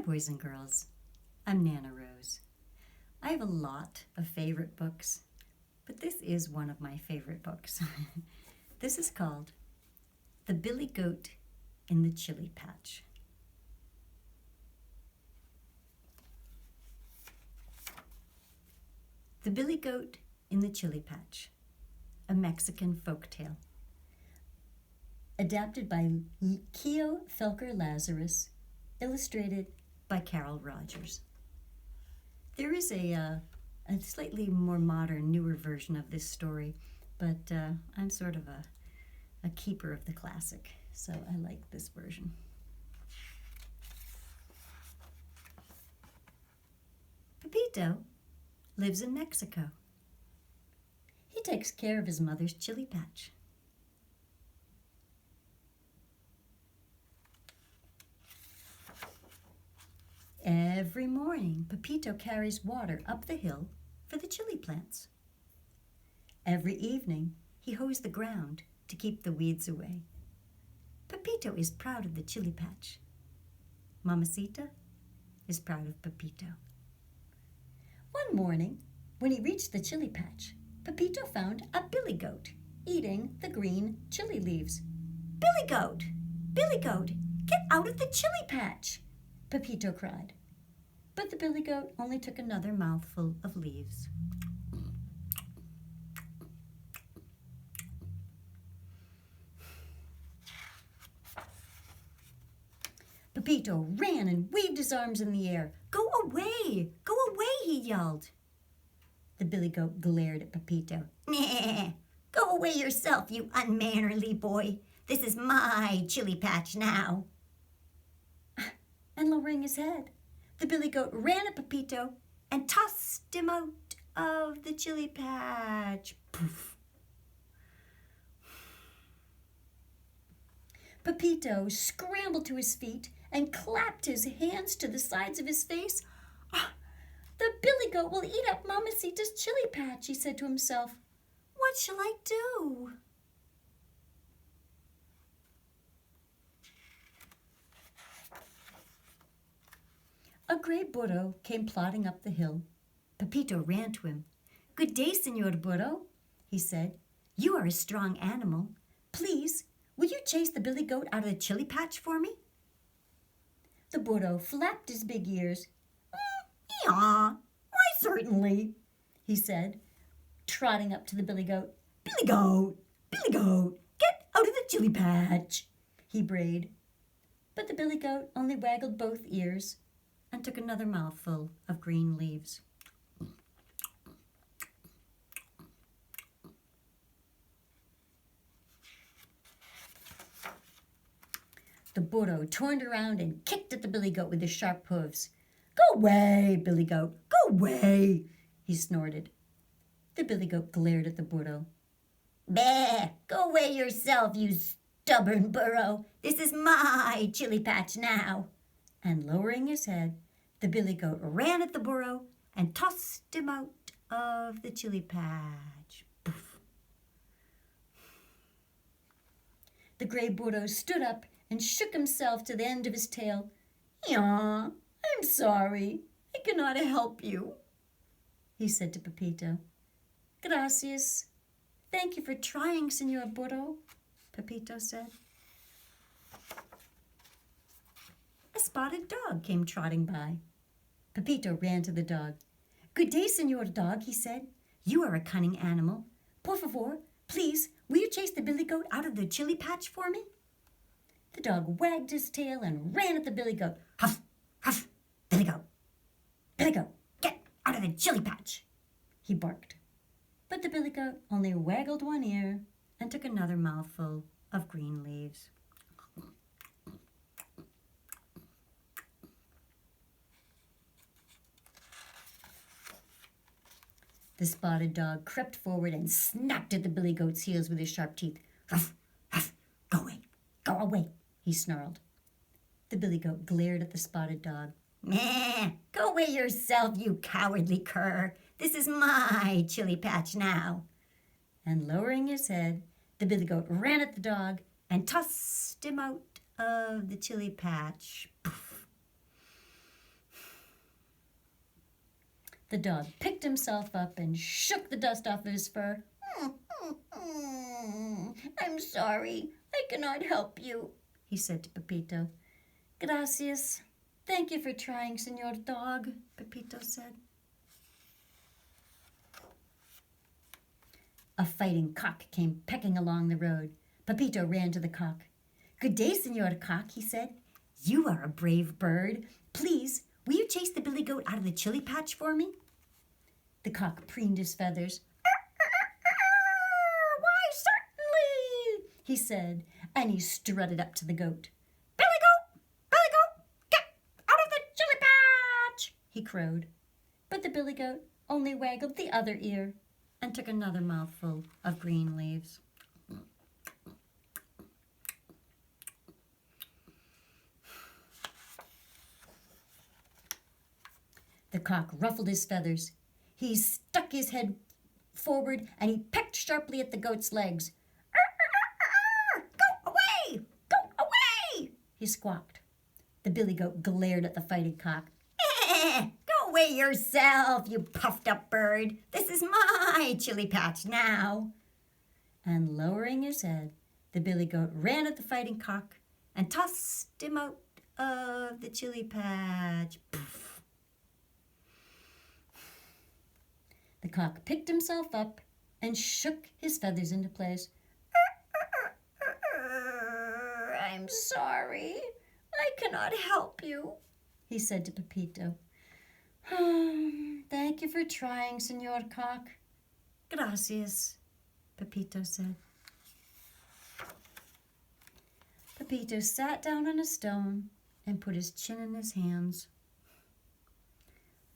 boys and girls. I'm Nana Rose. I have a lot of favorite books, but this is one of my favorite books. This is called The Billy Goat in the Chili Patch. The Billy Goat in the Chili Patch, a Mexican folktale. Adapted by Keo Felker Lazarus, illustrated by Carol Rogers. There is a slightly more modern, newer version of this story, but I'm sort of a keeper of the classic, so I like this version. Pepito lives in Mexico. He takes care of his mother's chili patch. Every morning, Pepito carries water up the hill for the chili plants. Every evening, he hoes the ground to keep the weeds away. Pepito is proud of the chili patch. Mamacita is proud of Pepito. One morning, when he reached the chili patch, Pepito found a billy goat eating the green chili leaves. "Billy goat! Billy goat! Get out of the chili patch!" Pepito cried. But the billy goat only took another mouthful of leaves. Pepito ran and waved his arms in the air. "Go away! Go away!" he yelled. The billy goat glared at Pepito. "Nah, go away yourself, you unmannerly boy. This is my chili patch now." And lowering his head, the billy goat ran at Pepito and tossed him out of the chili patch. Poof. Pepito scrambled to his feet and clapped his hands to the sides of his face. "The billy goat will eat up Mamacita's chili patch," he said to himself. "What shall I do?" A gray burro came plodding up the hill. Pepito ran to him. "Good day, Señor Burro," he said. "You are a strong animal. Please, will you chase the billy goat out of the chili patch for me?" The burro flapped his big ears. "Yeah, why certainly," he said, trotting up to the billy goat. Billy goat, get out of the chili patch," he brayed. But the billy goat only waggled both ears and took another mouthful of green leaves. The burro turned around and kicked at the billy goat with his sharp hooves. "Go away, billy goat, go away," he snorted. The billy goat glared at the burro. "Bah, go away yourself, you stubborn burro. This is my chili patch now." And lowering his head, the billy goat ran at the burro and tossed him out of the chili patch. Poof. The gray burro stood up and shook himself to the end of his tail. "Yeah, I'm sorry. I cannot help you," he said to Pepito. "Gracias. Thank you for trying, Señor Burro," Pepito said. A spotted dog came trotting by. Pepito ran to the dog. "Good day, Señor Dog," he said. "You are a cunning animal. Por favor, please, will you chase the billy goat out of the chili patch for me?" The dog wagged his tail and ran at the billy goat. "Huff, huff, billy goat, get out of the chili patch," he barked. But the billy goat only waggled one ear and took another mouthful of green leaves. The spotted dog crept forward and snapped at the billy goat's heels with his sharp teeth. "Huff, huff, go away," he snarled. The billy goat glared at the spotted dog. "Nah, go away yourself, you cowardly cur. This is my chili patch now." And lowering his head, the billy goat ran at the dog and tossed him out of the chili patch. Poof. The dog picked himself up and shook the dust off of his fur. I'm sorry. I cannot help you, he said to Pepito. Gracias. Thank you for trying, Senor Dog, Pepito said. A fighting cock came pecking along the road. Pepito ran to the cock. Good day, Senor Cock, he said. You are a brave bird. Please, will you chase the billy goat out of the chili patch for me? The cock preened his feathers. Why, certainly, he said, and he strutted up to the goat. Billy goat, get out of the chili patch, he crowed. But the billy goat only waggled the other ear and took another mouthful of green leaves. The cock ruffled his feathers. He stuck his head forward and he pecked sharply at the goat's legs. Go away! Go away! He squawked. The billy goat glared at the fighting cock. Go away yourself, you puffed up bird. This is my chili patch now. And lowering his head, the billy goat ran at the fighting cock and tossed him out of the chili patch. Poof. The cock picked himself up and shook his feathers into place. I'm sorry. I cannot help you, he said to Pepito. Thank you for trying, Senor Cock. Gracias, Pepito said. Pepito sat down on a stone and put his chin in his hands.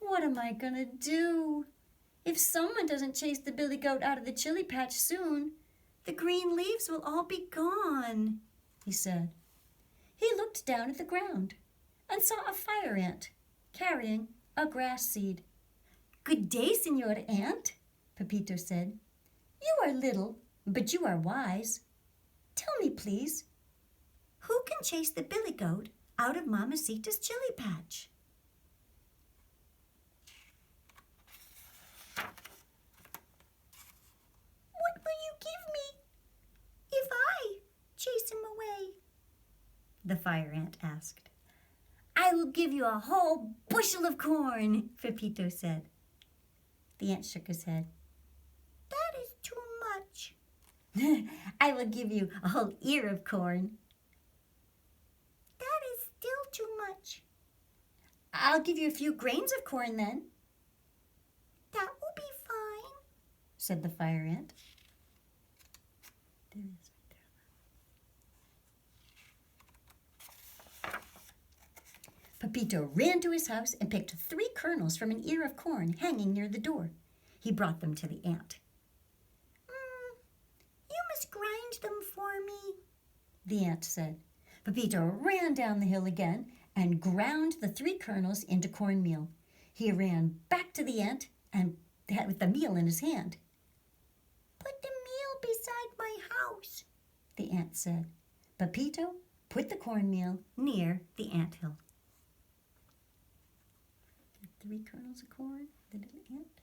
What am I going to do? If someone doesn't chase the billy goat out of the chili patch soon, the green leaves will all be gone, he said. He looked down at the ground and saw a fire ant carrying a grass seed. Good day, Senor Ant, Pepito said. You are little, but you are wise. Tell me, please, who can chase the billy goat out of Mamacita's chili patch? What will you give me if I chase him away? The fire ant asked. I will give you a whole bushel of corn, Pepito said. The ant shook his head. That is too much. I will give you a whole ear of corn. That is still too much. I'll give you a few grains of corn then. That will be fine, said the fire ant. There it is right there. Pepito ran to his house and picked 3 kernels from an ear of corn hanging near the door. He brought them to the ant. You must grind them for me, the ant said. Pepito ran down the hill again and ground the 3 kernels into cornmeal. He ran back to the ant and with the meal in his hand. Put the meal beside my house, the ant said. Pepito put the cornmeal near the anthill. 3 kernels of corn, the little ant.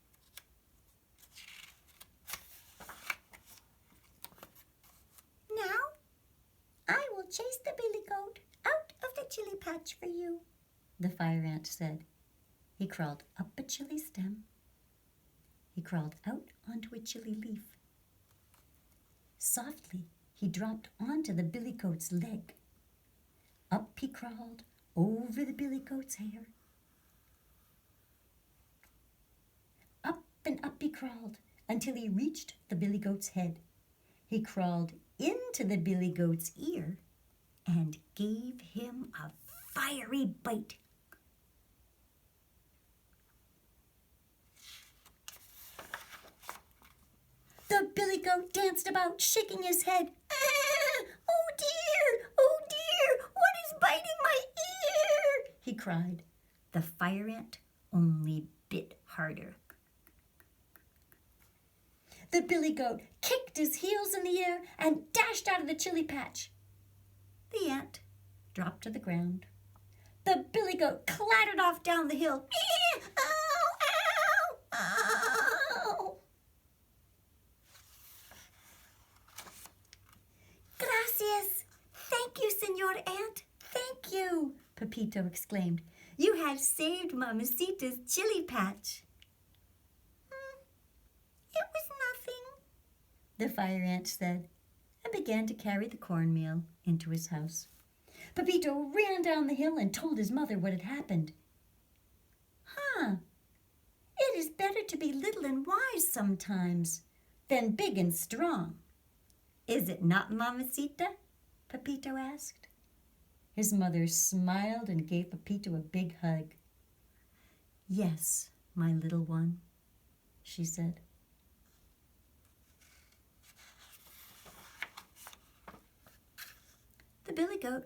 Now, I will chase the billy goat out of the chili patch for you, the fire ant said. He crawled up a chili stem. He crawled out onto a chili leaf. Softly, he dropped onto the billy goat's leg. Up he crawled over the billy goat's hair. Up and up he crawled until he reached the billy goat's head. He crawled into the billy goat's ear and gave him a fiery bite. The billy goat danced about, shaking his head. Ah, oh dear, what is biting my ear? He cried. The fire ant only bit harder. The billy goat kicked his heels in the air and dashed out of the chili patch. The ant dropped to the ground. The billy goat clattered off down the hill. Ow, ow, Pepito exclaimed. You have saved Mamacita's chili patch. It was nothing, the fire ant said, and began to carry the cornmeal into his house. Pepito ran down the hill and told his mother what had happened. It is better to be little and wise sometimes than big and strong. Is it not, Mamacita? Pepito asked. His mother smiled and gave Pepito a big hug. Yes, my little one, she said. The billy goat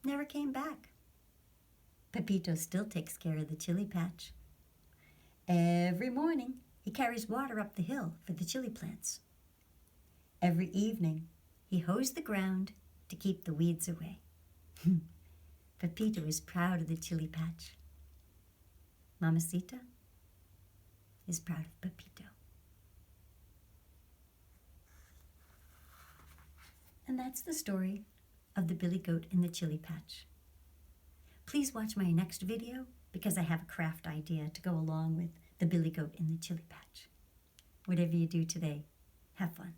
never came back. Pepito still takes care of the chili patch. Every morning, he carries water up the hill for the chili plants. Every evening, he hoes the ground to keep the weeds away. Pepito is proud of the chili patch. Mamacita is proud of Pepito. And that's the story of the billy goat in the chili patch. Please watch my next video because I have a craft idea to go along with the billy goat in the chili patch. Whatever you do today, have fun.